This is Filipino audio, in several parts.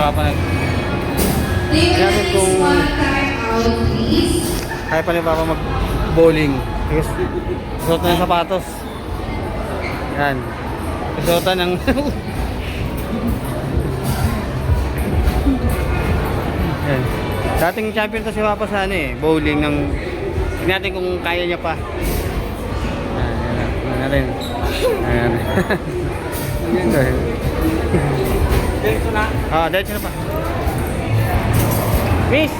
Saka pa nag... Natin kung... Kaya pa ni Papa mag-bowling. Because suot na yung sapatos. Yan. Suotan ng... Yan. Dating champion to si Papa sa ano eh, bowling ng... Tignan natin kung kaya niya pa. Ayan natin. Ayan. Diretso na? Ah, diretso na pa. Miss!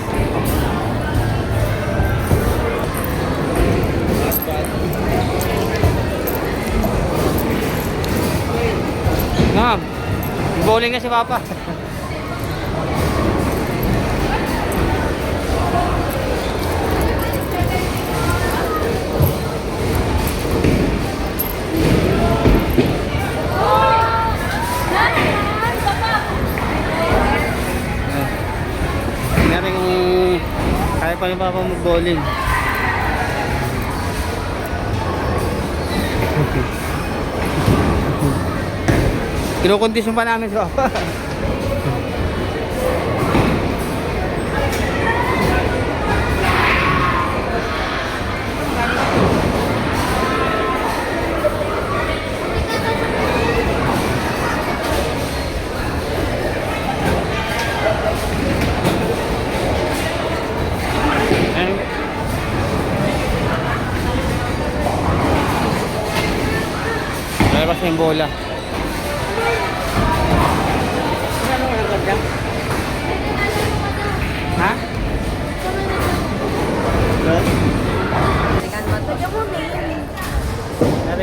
Ma'am, bowling na si Papa. Tingnan kung kaya pa ni Papa mag-bowling. Kinukondisyon pa namin si Papa. Labas na yung bola. Ha?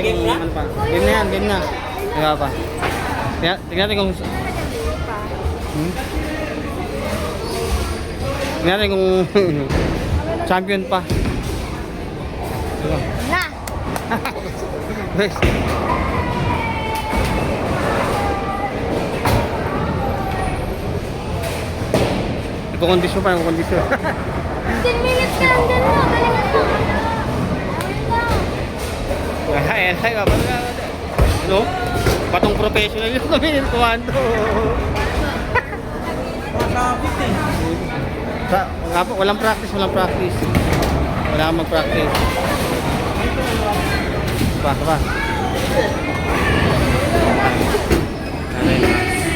Game na? Ano pa? Game na yan, game na. Diba pa? Tignan natin kung... Tignan natin kung... champion pa. Diba? Na! Guys. Nagkukondisyon pa, nagkukondisyon. 10 minutes ka lang dyan mo. Galingan mo. Ay, ano? Patong professional yung kami ng komando. Walang practice, walang practice. Wala kang mag-practice. Pa.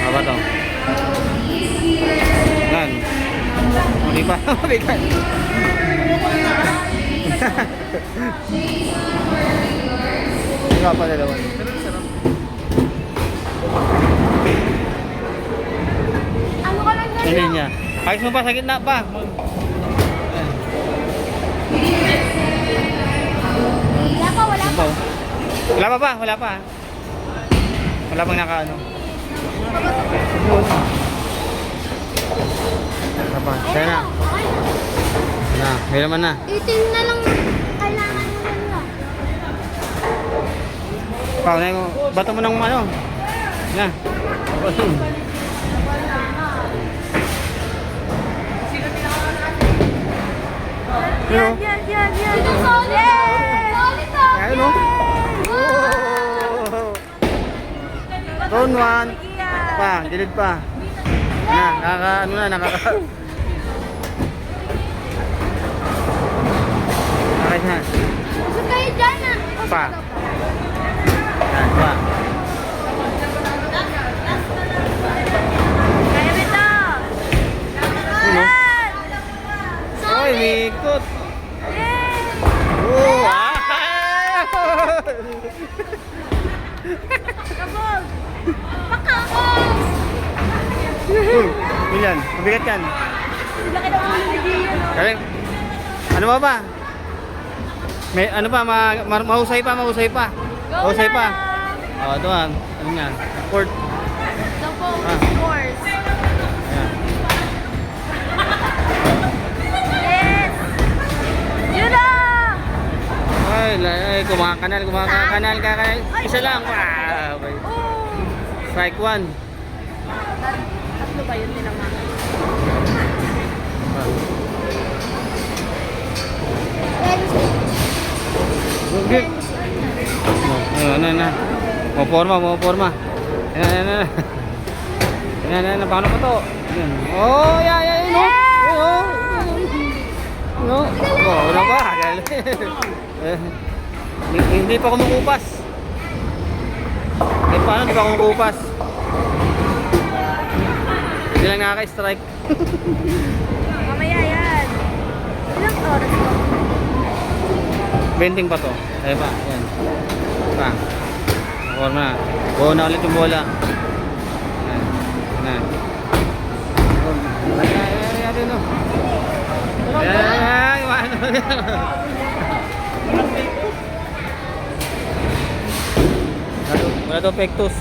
Ano ba to? Yan. Hindi pa. Mabigat. Hindi ka pa dalawa. Ano ka lang dyan Hindi mo? niya. Ayos mo pa sa gitna pa. Wala pa, wala pa. Wala pa ba? Wala pa. Wala pang naka-ano. Wala pa. Kaya na. Na, may naman na. 18 na lang kailangan mo lang na. Paunay mo. Bato mo ng ano. Na. Pero, Yan. Solid! Solid to! ayun o. Round 1. Pa, gilid pa. Na, nakaka. Okay na. Usap kayo dyan ah. Pa. Yan, pa. Kaya nito! Ano? Oy, may ikot. Oh, Kabog! Pakakos! Ilan? Mabigat yan. Laki na ulo ni Gian. Galing. Ano ba? May ano pa, mahusay pa. Mahusay pa. Oh, ito ah. Ano nga? Court. The phone Ah. scores. Ayan. Yes! Yun na! Ay, kumakanal. Isa lang. Wow. Okay. Strike 1. Tatlo ba yun tinama? Okay. Ano na. Mo forma. Ayan. Yan, paano pa to? Yan. Oh, yan, no? Oh, no? Oh, ano ba? Hindi pa kumukupas. Paano hindi pa kumukupas? Hindi lang nakaka-strike. Mamaya yan. Ilang oras po? Bending pa to. Ayun pa, yan. Pa. Or na. Buo na ulit yung bola. Yan. Ayan, no. Ayan. Wala to pectus.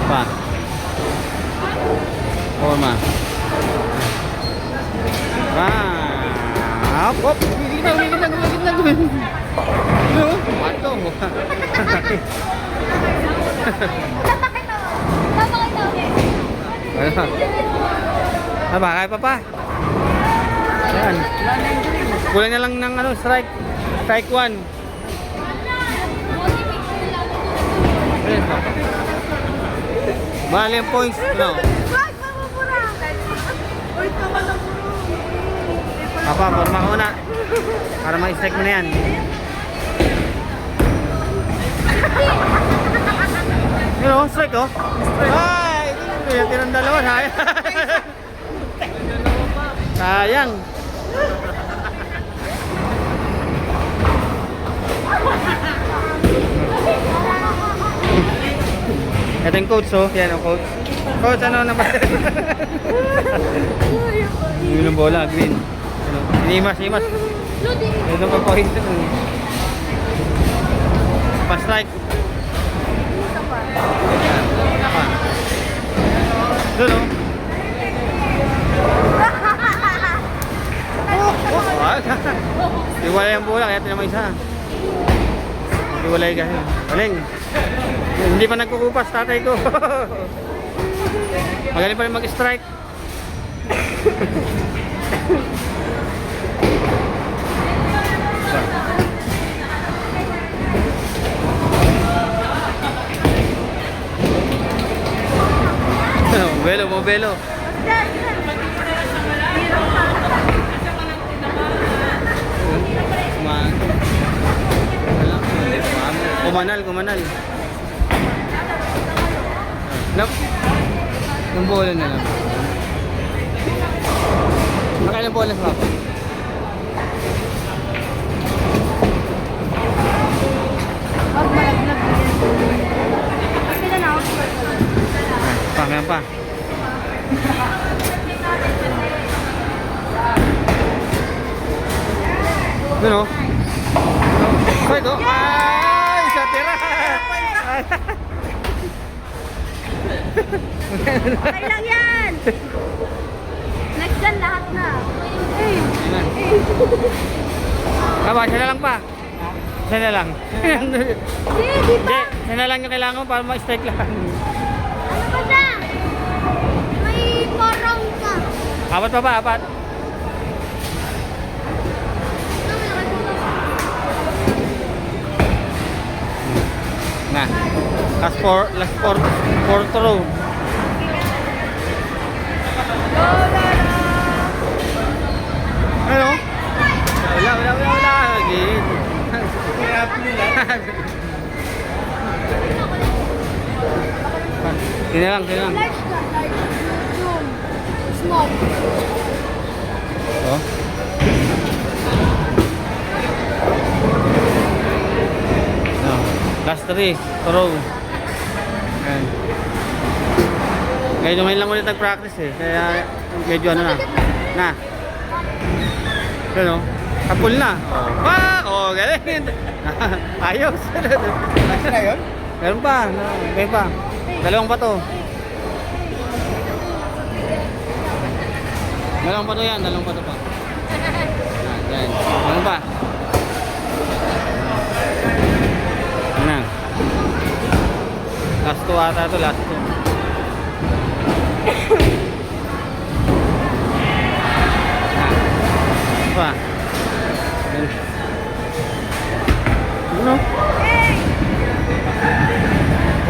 Pa. Forma. Hop. Gigit na. Pato. Kaya pa. Ayan. Kulang na lang ng strike. Strike 1. Bali ang points. No. Papa, forma ko na. Para ma-strike mo na yan. Yun o, strike o. Ay! Tirang dalawa, sayang. Sayang. Ito yung coach oh. Yan ang coach. Coach, ano naman? Yun ang bola, green. Inimas. Yun ang pag-point. Pa-strike. Doon oh. Iwalay ang bola, kaya tinamay isa. Iwalay kasi. Galing. Hindi pa nagkukupas tatay ko. Magaling pa rin mag-strike. Mobelo. Kumanal. Yung bola na lang. Nakailang bola sa papa? Huwag malaglag din. Kasi na ako. Pangalan pa. Yun o. Strike o. Ay! Sa tira! Okay lang yan! Next dyan lahat na. Aba, siya na lang pa. Siya na lang. Di ba? Siya na lang yung kailangan mo para ma-strike lang. Ano ba siya? May parang ka. Apat pa ba? Apat? Na. Last four throw. Ano? Wala. Again. Sino lang. Large ka, large. Zoom. Small. Oh. No. Last 3. Throw. Ayan. Ngayon lang ulit nag-practice eh. Kaya medyo ano na. Ano? Kapul na. Oh, galing. Ayos. Ayos na yun? Meron pa. Dalawang pa to. Dalawang pa to yan. Pa. Yan. Meron pa. Yan na. Last 2 ata to. Last 2. Pa. Ano?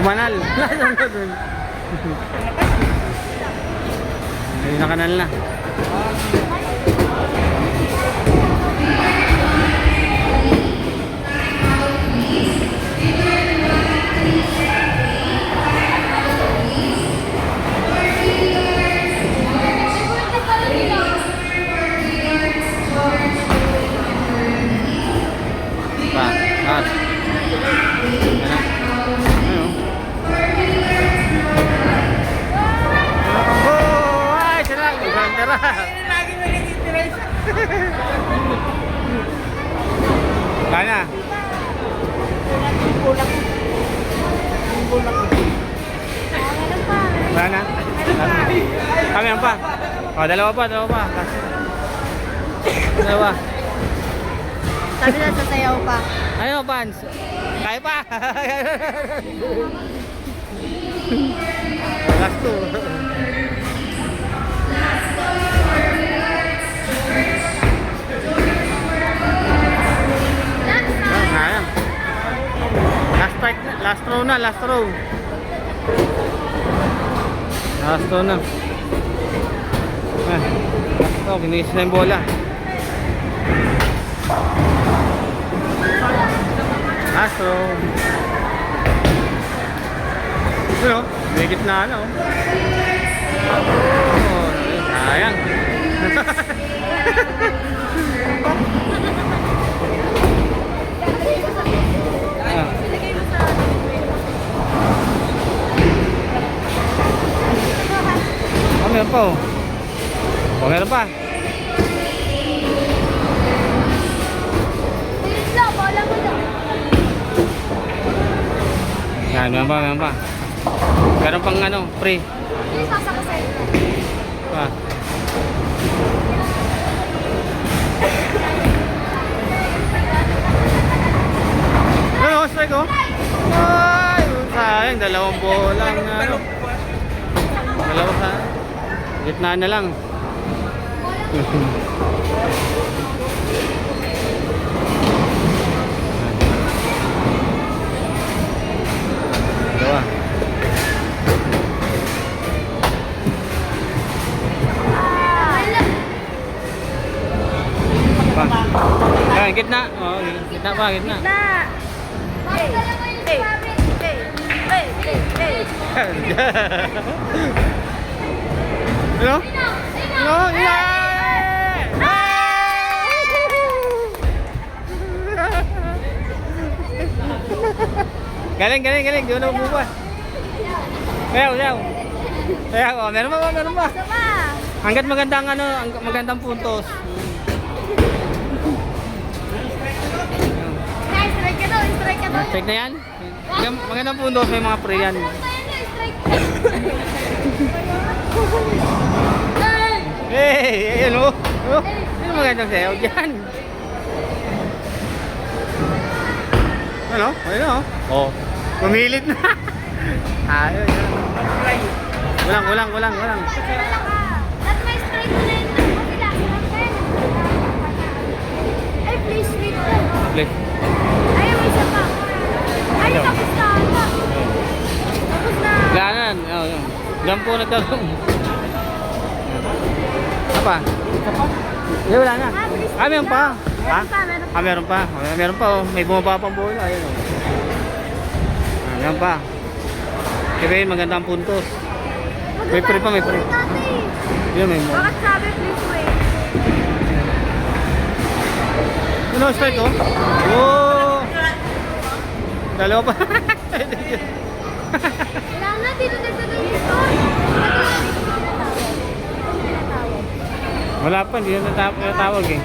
Kumanal. Ayun na kanal na. Pa, as. Ano? Oh, ay, sarap. Gantera. Lagi mo yung interest. Kana. Kana. Kami ang pa. Oh, dalawa pa. Dalawa. Sabi na sasayaw pa. Ano, Pans? Kaya pa. Last two. Sayang. Last strike na. Last row na. Last row na. Last row. Ginis na yung bola. Last row. Ano? May gitna na, oh. Oh, sayang. Meron pa, oh. Oh, meron pa. Yan, meron pa. Meron pang ano, free. Hindi sasakasay. Pa. Ano, strike, oh. Ay, sayang, dalawang bola ang ano. Dalawa sa gitna na lang. Dalawa. Pa. Yan, gitna. Oh, gitna pa, gitna. Na. Ano? Ano? Galing. Di mo na mabubuha. Kaya, oh, meron pa. Hanggat magandang ano, magandang puntos. Strike na yan? Magandang puntos, may mga pre yan. Hey, ayan, oh. Ano magandang sayaw dyan? Ano? Ayun, oh. Oh, pumilit na. Ayun, yan. Walang. At may strike na yun. Ay, please, wait. Play. Ay, may isa pa. Ay, tapos na. Tapos na. Lanan. Oh, yun. Diyan po nagtarong. Ano pa? Hindi, wala na. Meron pa. Ha? Meron pa. Meron pa, oh. May bumaba pang bola. Ayun, oh. Meron pa. Kaya magandang puntos. May pre pa. Yun, may mo. Bakit sabi, please wait? Ano, strike, oh? Oh! Dalawa pa. Wala na, dito dito. Wala pa, hindi na natawag eh.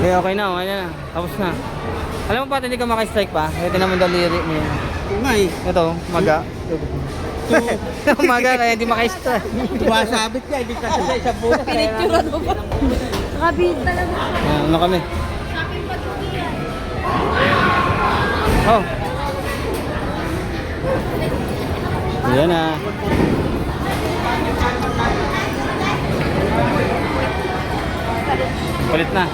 Okay na. Tapos na. Alam mo pa, hindi ka maka-strike pa. Ito naman daliri mo yun. May. Ito, maga. Maga kaya hindi maka-strike. Tumasabit ka, hindi ka sa isang bulas. Pinicturan mo ba? Nakabihit talaga. Ano kami? Saking patuloy. Oh. Yan na. Palit na.